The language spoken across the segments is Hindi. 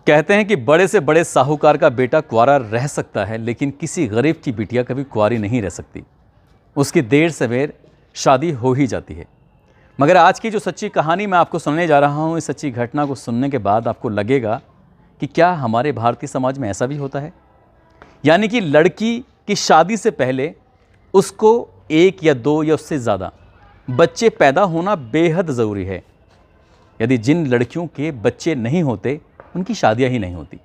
कहते हैं कि बड़े से बड़े साहूकार का बेटा कुंवारा रह सकता है, लेकिन किसी गरीब की बिटिया कभी कुंवारी नहीं रह सकती। उसकी देर सवेर शादी हो ही जाती है। मगर आज की जो सच्ची कहानी मैं आपको सुनने जा रहा हूँ, इस सच्ची घटना को सुनने के बाद आपको लगेगा कि क्या हमारे भारतीय समाज में ऐसा भी होता है। यानी कि लड़की की शादी से पहले उसको एक या दो या उससे ज़्यादा बच्चे पैदा होना बेहद ज़रूरी है। यदि जिन लड़कियों के बच्चे नहीं होते उनकी शादियां ही नहीं होती।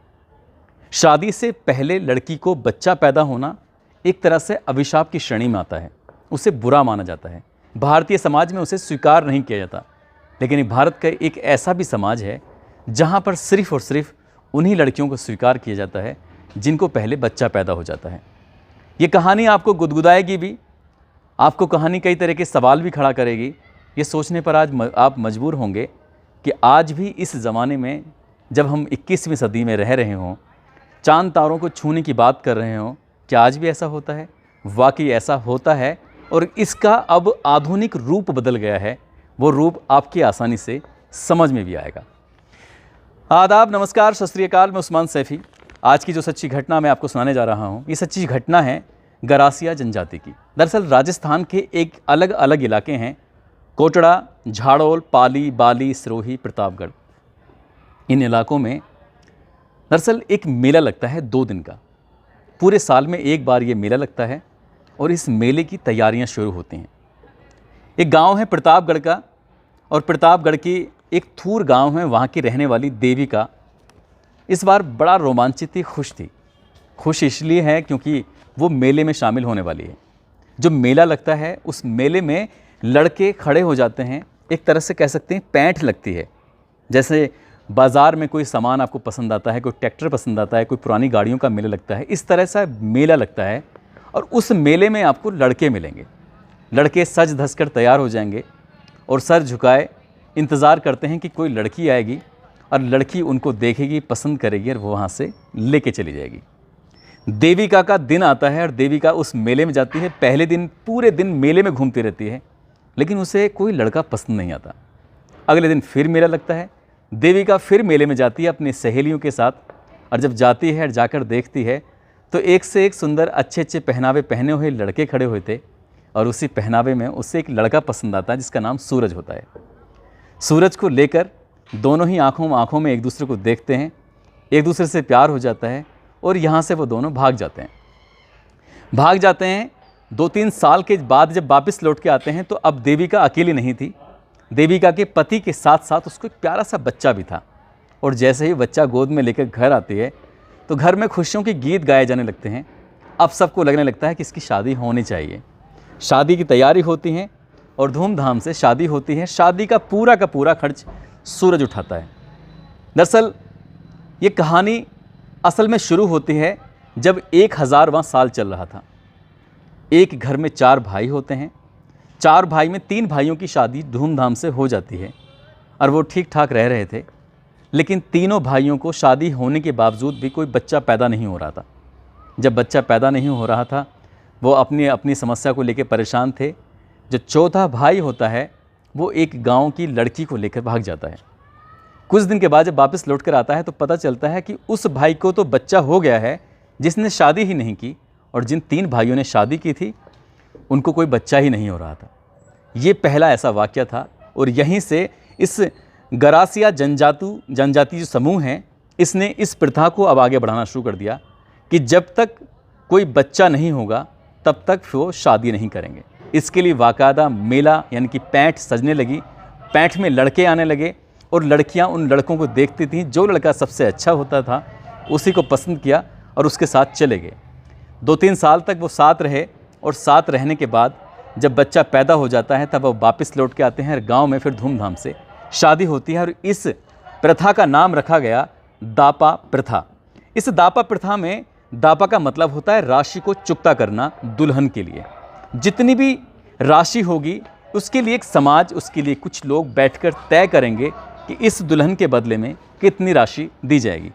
शादी से पहले लड़की को बच्चा पैदा होना एक तरह से अभिशाप की श्रेणी में आता है, उसे बुरा माना जाता है। भारतीय समाज में उसे स्वीकार नहीं किया जाता। लेकिन भारत का एक ऐसा भी समाज है जहां पर सिर्फ और सिर्फ उन्हीं लड़कियों को स्वीकार किया जाता है जिनको पहले बच्चा पैदा हो जाता है। ये कहानी आपको गुदगुदाएगी भी, आपको कहानी कई तरह के सवाल भी खड़ा करेगी। ये सोचने पर आज आप मजबूर होंगे कि आज भी इस ज़माने में, जब हम 21वीं सदी में रह रहे हों, चांद तारों को छूने की बात कर रहे हों, क्या आज भी ऐसा होता है? वाकई ऐसा होता है, और इसका अब आधुनिक रूप बदल गया है। वो रूप आपकी आसानी से समझ में भी आएगा। आदाब, नमस्कार, सत श्री अकाल। मैं उस्मान सैफ़ी। आज की जो सच्ची घटना मैं आपको सुनाने जा रहा हूँ, ये सच्ची घटना है गरासिया जनजाति की। दरअसल राजस्थान के एक अलग अलग इलाके हैं, कोटड़ा, झाड़ोल, पाली, बाली, सिरोही, प्रतापगढ़। इन इलाकों में दरअसल एक मेला लगता है 2 दिन का। पूरे साल में एक बार ये मेला लगता है और इस मेले की तैयारियां शुरू होती हैं। एक गांव है प्रतापगढ़ का, और प्रतापगढ़ की एक थूर गांव है, वहाँ की रहने वाली देविका इस बार बड़ा रोमांचित थी, खुश थी। खुश इसलिए है क्योंकि वो मेले में शामिल होने वाली है। जो मेला लगता है उस मेले में लड़के खड़े हो जाते हैं, एक तरह से कह सकते हैं पैंठ लगती है। जैसे बाज़ार में कोई सामान आपको पसंद आता है, कोई ट्रैक्टर पसंद आता है, कोई पुरानी गाड़ियों का मेला लगता है, इस तरह से मेला लगता है। और उस मेले में आपको लड़के मिलेंगे। लड़के सज धस कर तैयार हो जाएंगे और सर झुकाए इंतज़ार करते हैं कि कोई लड़की आएगी और लड़की उनको देखेगी, पसंद करेगी और वो वहाँ से लेके चली जाएगी। देविका का दिन आता है और देविका उस मेले में जाती है। पहले दिन पूरे दिन मेले में घूमती रहती है, लेकिन उसे कोई लड़का पसंद नहीं आता। अगले दिन फिर मेला लगता है, देविका फिर मेले में जाती है अपनी सहेलियों के साथ। और जब जाती है और जाकर देखती है तो एक से एक सुंदर अच्छे अच्छे पहनावे पहने हुए लड़के खड़े हुए थे, और उसी पहनावे में उससे एक लड़का पसंद आता है जिसका नाम सूरज होता है। सूरज को लेकर दोनों ही आँखों में एक दूसरे को देखते हैं, एक दूसरे से प्यार हो जाता है और यहाँ से वो दोनों भाग जाते हैं। 2-3 साल के बाद जब वापस लौट के आते हैं तो अब देविका अकेली नहीं थी। देविका के पति के साथ साथ उसको एक प्यारा सा बच्चा भी था। और जैसे ही बच्चा गोद में लेकर घर आती है तो घर में खुशियों के गीत गाए जाने लगते हैं। अब सबको लगने लगता है कि इसकी शादी होनी चाहिए। शादी की तैयारी होती है और धूमधाम से शादी होती है। शादी का पूरा खर्च सूरज उठाता है। दरअसल ये कहानी असल में शुरू होती है जब 1000वां साल चल रहा था। एक घर में 4 भाई होते हैं। 4 भाई में 3 भाइयों की शादी धूमधाम से हो जाती है और वो ठीक ठाक रह रहे थे। लेकिन तीनों भाइयों को शादी होने के बावजूद भी कोई बच्चा पैदा नहीं हो रहा था। जब बच्चा पैदा नहीं हो रहा था, वो अपनी समस्या को लेकर परेशान थे। जो चौथा भाई होता है वो एक गांव की लड़की को लेकर भाग जाता है। कुछ दिन के बाद जब वापस लौट कर आता है तो पता चलता है कि उस भाई को तो बच्चा हो गया है जिसने शादी ही नहीं की, और जिन 3 भाइयों ने शादी की थी उनको कोई बच्चा ही नहीं हो रहा था। ये पहला ऐसा वाक़या था। और यहीं से इस गरासिया जनजाति जो समूह है, इसने इस प्रथा को अब आगे बढ़ाना शुरू कर दिया कि जब तक कोई बच्चा नहीं होगा तब तक वो शादी नहीं करेंगे। इसके लिए बाकायदा मेला यानी कि पैंठ सजने लगी। पैंठ में लड़के आने लगे और लड़कियां उन लड़कों को देखती थीं। जो लड़का सबसे अच्छा होता था उसी को पसंद किया और उसके साथ चले गए। 2-3 साल तक वो साथ रहे, और साथ रहने के बाद जब बच्चा पैदा हो जाता है तब वो वापस लौट के आते हैं और गाँव में फिर धूमधाम से शादी होती है। और इस प्रथा का नाम रखा गया दापा प्रथा। इस दापा प्रथा में दापा का मतलब होता है राशि को चुकता करना दुल्हन के लिए। जितनी भी राशि होगी उसके लिए एक समाज, उसके लिए कुछ लोग बैठकर तय करेंगे कि इस दुल्हन के बदले में कितनी राशि दी जाएगी।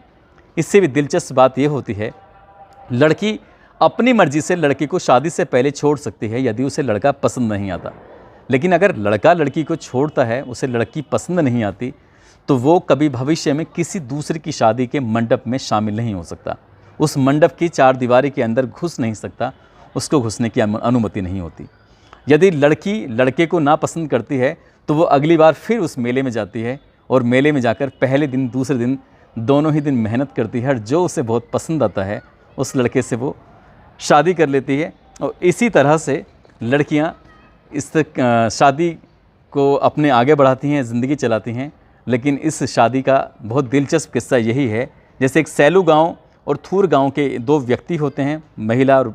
इससे भी दिलचस्प बात यह होती है, लड़की अपनी मर्जी से लड़की को शादी से पहले छोड़ सकती है यदि उसे लड़का पसंद नहीं आता। लेकिन अगर लड़का लड़की को छोड़ता है, उसे लड़की पसंद नहीं आती, तो वो कभी भविष्य में किसी दूसरे की शादी के मंडप में शामिल नहीं हो सकता। उस मंडप की चार दीवारी के अंदर घुस नहीं सकता, उसको घुसने की अनुमति नहीं होती। यदि लड़की लड़के को नापसंद करती है तो वो अगली बार फिर उस मेले में जाती है और मेले में जाकर पहले दिन दूसरे दिन दोनों ही दिन मेहनत करती है और जो उसे बहुत पसंद आता है उस लड़के से वो शादी कर लेती है। और इसी तरह से लड़कियां इस शादी को अपने आगे बढ़ाती हैं, ज़िंदगी चलाती हैं। लेकिन इस शादी का बहुत दिलचस्प किस्सा यही है, जैसे एक सैलू गांव और थूर गांव के दो व्यक्ति होते हैं, महिला और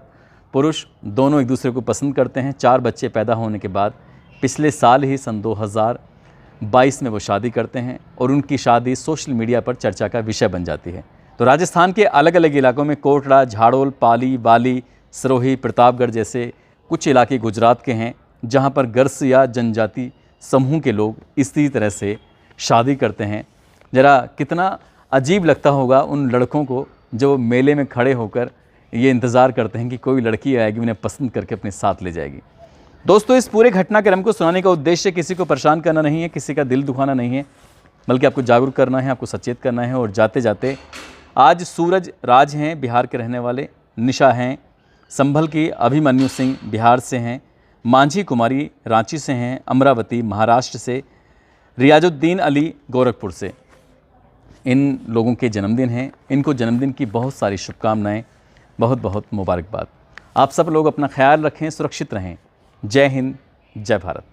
पुरुष दोनों एक दूसरे को पसंद करते हैं। 4 बच्चे पैदा होने के बाद पिछले साल ही सन 2022 में वो शादी करते हैं और उनकी शादी सोशल मीडिया पर चर्चा का विषय बन जाती है। तो राजस्थान के अलग अलग इलाकों में कोटड़ा, झाड़ोल, पाली, बाली, सिरोही, प्रतापगढ़ जैसे कुछ इलाके गुजरात के हैं जहां पर गर्स या जनजाति समूह के लोग इसी तरह से शादी करते हैं। ज़रा कितना अजीब लगता होगा उन लड़कों को जो मेले में खड़े होकर ये इंतज़ार करते हैं कि कोई लड़की आएगी उन्हें पसंद करके अपने साथ ले जाएगी। दोस्तों, इस पूरे घटनाक्रम को सुनाने का उद्देश्य किसी को परेशान करना नहीं है, किसी का दिल दुखाना नहीं है, बल्कि आपको जागरूक करना है, आपको सचेत करना है। और जाते जाते आज सूरज राज हैं बिहार के रहने वाले, निशा हैं संभल की, अभिमन्यु सिंह बिहार से हैं, मांझी कुमारी रांची से हैं, अमरावती महाराष्ट्र से, रियाजुद्दीन अली गोरखपुर से। इन लोगों के जन्मदिन हैं, इनको जन्मदिन की बहुत सारी शुभकामनाएं, बहुत बहुत मुबारकबाद। आप सब लोग अपना ख्याल रखें, सुरक्षित रहें। जय हिंद, जय भारत।